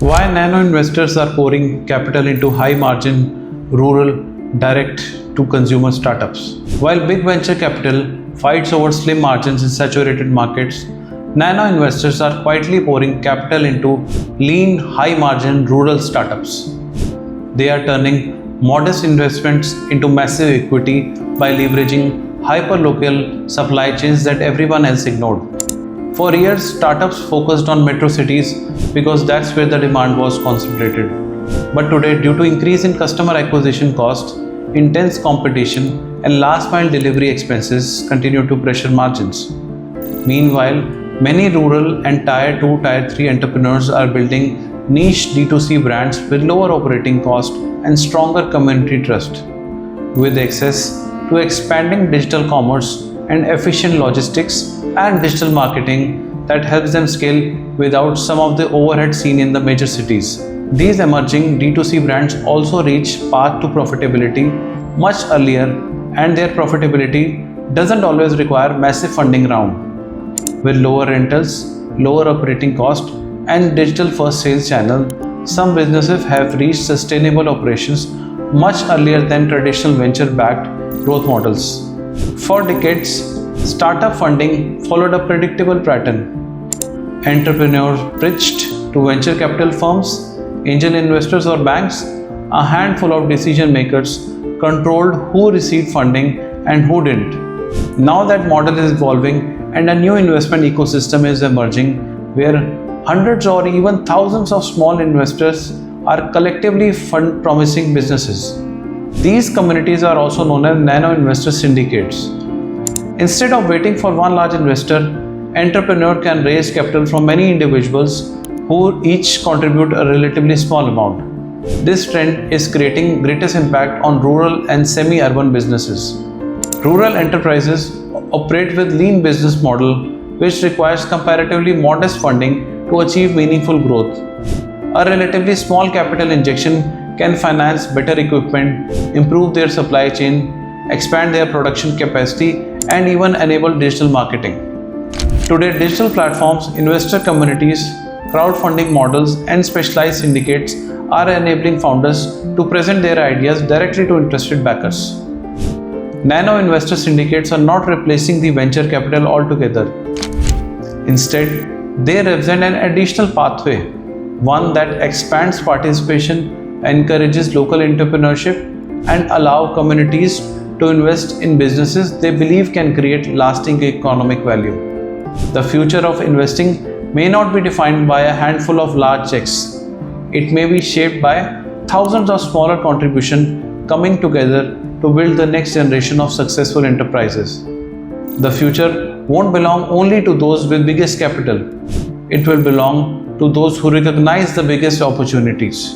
Why nano investors are pouring capital into high margin, rural, direct to consumer startups. While big venture capital fights over slim margins in saturated markets, nano investors are quietly pouring capital into lean, high margin rural startups. They are turning modest investments into massive equity by leveraging hyper-local supply chains that everyone else ignored. For years, startups focused on metro cities because that's where the demand was concentrated. But today, due to increase in customer acquisition cost, intense competition, and last-mile delivery expenses continue to pressure margins. Meanwhile, many rural and Tier 2, Tier 3 entrepreneurs are building niche D2C brands with lower operating cost and stronger community trust. With access to expanding digital commerce and efficient logistics and digital marketing that helps them scale without some of the overhead seen in the major cities. These emerging D2C brands also reach path to profitability much earlier, and their profitability doesn't always require massive funding round. With lower rentals, lower operating cost, and digital-first sales channel, some businesses have reached sustainable operations much earlier than traditional venture-backed growth models. For decades, startup funding followed a predictable pattern. Entrepreneurs pitched to venture capital firms, angel investors or banks. A handful of decision makers controlled who received funding and who didn't. Now that model is evolving and a new investment ecosystem is emerging where hundreds or even thousands of small investors are collectively fund promising businesses. These communities are also known as nano investor syndicates. Instead of waiting for one large investor, entrepreneur can raise capital from many individuals who each contribute a relatively small amount. This trend is creating greatest impact on rural and semi-urban businesses. Rural enterprises operate with lean business model which requires comparatively modest funding to achieve meaningful growth. A relatively small capital injection can finance better equipment, improve their supply chain, expand their production capacity, and even enable digital marketing. Today, digital platforms, investor communities, crowdfunding models, and specialized syndicates are enabling founders to present their ideas directly to interested backers. Nano investor syndicates are not replacing the venture capital altogether. Instead, they represent an additional pathway, one that expands participation, encourages local entrepreneurship, and allows communities to invest in businesses they believe can create lasting economic value. The future of investing may not be defined by a handful of large checks. It may be shaped by thousands of smaller contributions coming together to build the next generation of successful enterprises. The future won't belong only to those with biggest capital. It will belong to those who recognize the biggest opportunities.